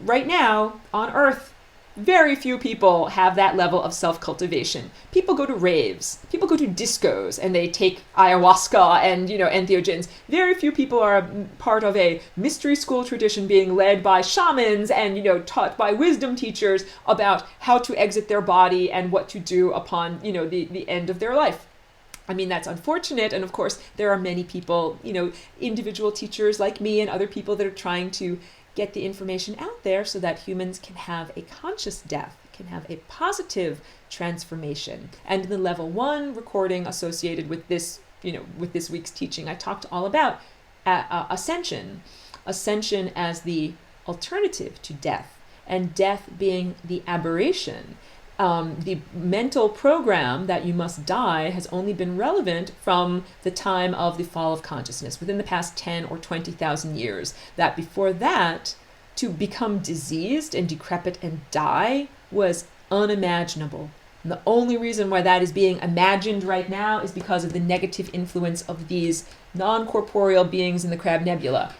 right now on Earth, very few people have that level of self-cultivation. People go to raves, people go to discos, and they take ayahuasca and, entheogens. Very few people are part of a mystery school tradition being led by shamans and, taught by wisdom teachers about how to exit their body and what to do upon, the end of their life. I mean, that's unfortunate. And of course, there are many people, individual teachers like me and other people that are trying to get the information out there so that humans can have a conscious death, can have a positive transformation. And in the level 1 recording associated with this, with this week's teaching, I talked all about ascension as the alternative to death, and death being the aberration. The mental program that you must die has only been relevant from the time of the fall of consciousness, within the past 10 or 20,000 years. That before that, to become diseased and decrepit and die was unimaginable. And the only reason why that is being imagined right now is because of the negative influence of these non-corporeal beings in the Crab Nebula.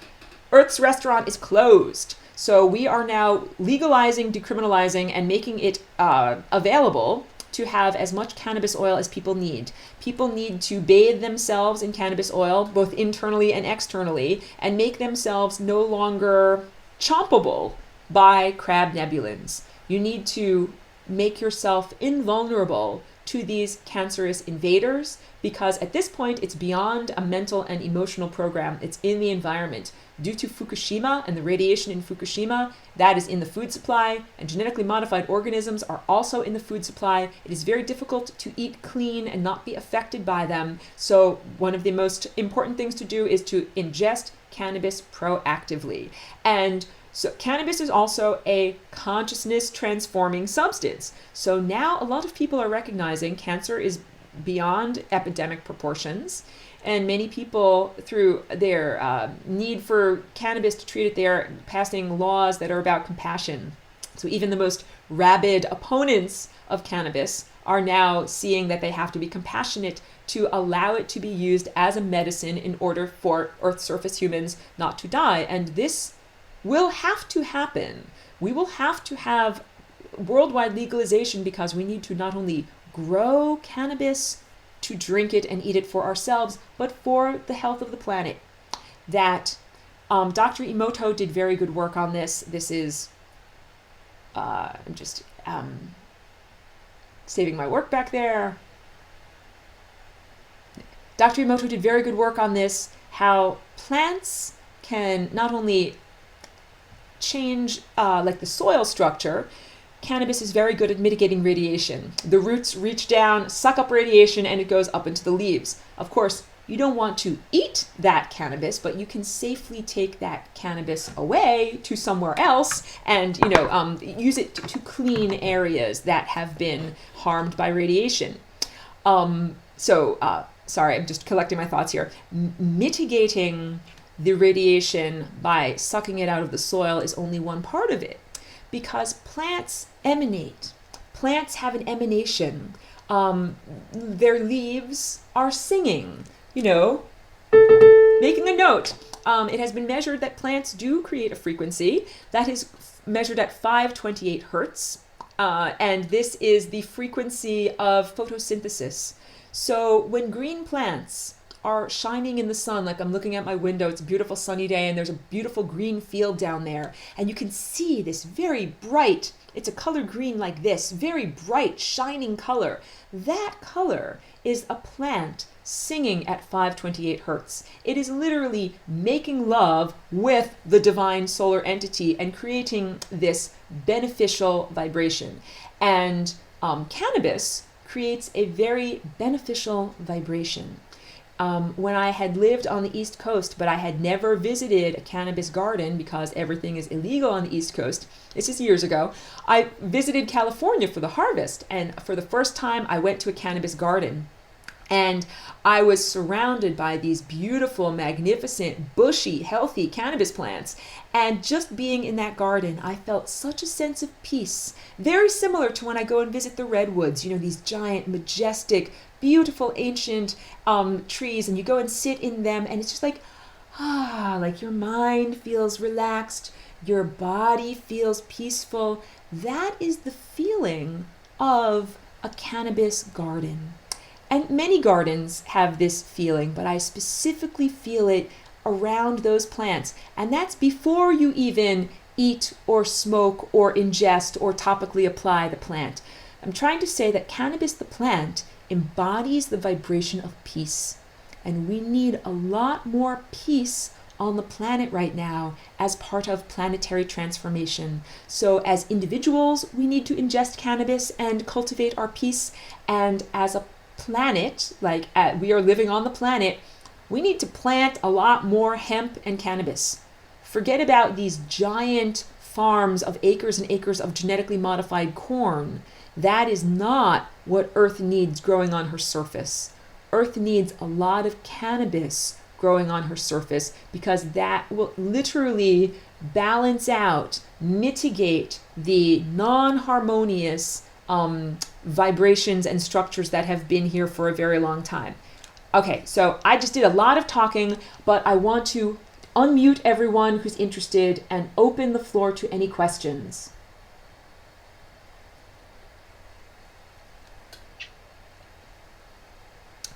Earth's restaurant is closed. So we are now legalizing, decriminalizing, and making it available to have as much cannabis oil as people need. People need to bathe themselves in cannabis oil, both internally and externally, and make themselves no longer chompable by crab nebulins. You need to make yourself invulnerable to these cancerous invaders, because at this point it's beyond a mental and emotional program. It's in the environment. Due to Fukushima and the radiation in Fukushima, that is in the food supply, and genetically modified organisms are also in the food supply. It is very difficult to eat clean and not be affected by them. So one of the most important things to do is to ingest cannabis proactively. And So cannabis is also a consciousness transforming substance. So now a lot of people are recognizing cancer is beyond epidemic proportions, and many people, through their need for cannabis to treat it, they're passing laws that are about compassion. So even the most rabid opponents of cannabis are now seeing that they have to be compassionate to allow it to be used as a medicine in order for Earth's surface humans not to die. And this will have to happen. We will have to have worldwide legalization because we need to not only grow cannabis to drink it and eat it for ourselves, but for the health of the planet. That Dr. Emoto did very good work on this. This is, I'm just saving my work back there. Dr. Emoto did very good work on this, how plants can not only change like the soil structure. Cannabis is very good at mitigating radiation. The roots reach down, suck up radiation, and it goes up into the leaves. Of course, you don't want to eat that cannabis, but you can safely take that cannabis away to somewhere else and, use it to clean areas that have been harmed by radiation. Sorry, I'm just collecting my thoughts here. Mitigating the radiation by sucking it out of the soil is only one part of it, because plants emanate. Plants have an emanation. Their leaves are singing, making a note. It has been measured that plants do create a frequency that is measured at 528 hertz, and this is the frequency of photosynthesis. So when green plants are shining in the sun, like I'm looking at my window, it's a beautiful sunny day and there's a beautiful green field down there, and you can see this very bright, it's a color green like this, very bright shining color. That color is a plant singing at 528 hertz. It is literally making love with the divine solar entity and creating this beneficial vibration. And cannabis creates a very beneficial vibration. When I had lived on the East Coast, but I had never visited a cannabis garden because everything is illegal on the East Coast, this is years ago, I visited California for the harvest, and for the first time I went to a cannabis garden. And I was surrounded by these beautiful, magnificent, bushy, healthy cannabis plants. And just being in that garden, I felt such a sense of peace. Very similar to when I go and visit the redwoods, these giant, majestic, beautiful, ancient trees. And you go and sit in them, and it's just like your mind feels relaxed. Your body feels peaceful. That is the feeling of a cannabis garden. And many gardens have this feeling, but I specifically feel it around those plants. And that's before you even eat or smoke or ingest or topically apply the plant. I'm trying to say that cannabis, the plant, embodies the vibration of peace. And we need a lot more peace on the planet right now as part of planetary transformation. So as individuals, we need to ingest cannabis and cultivate our peace. And as a planet, we are living on the planet, we need to plant a lot more hemp and cannabis. Forget about these giant farms of acres and acres of genetically modified corn. That is not what Earth needs growing on her surface. Earth needs a lot of cannabis growing on her surface, because that will literally balance out, mitigate the non-harmonious vibrations and structures that have been here for a very long time. Okay, so I just did a lot of talking, but I want to unmute everyone who's interested and open the floor to any questions.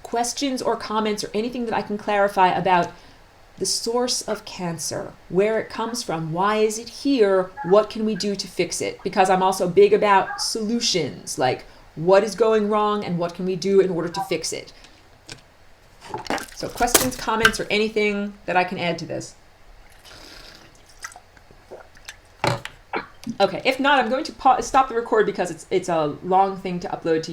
Questions or comments or anything that I can clarify about the source of cancer, where it comes from, why is it here, what can we do to fix it? Because I'm also big about solutions, like what is going wrong and what can we do in order to fix it. So questions, comments, or anything that I can add to this. Okay, if not, I'm going to stop the record because it's a long thing to upload to YouTube.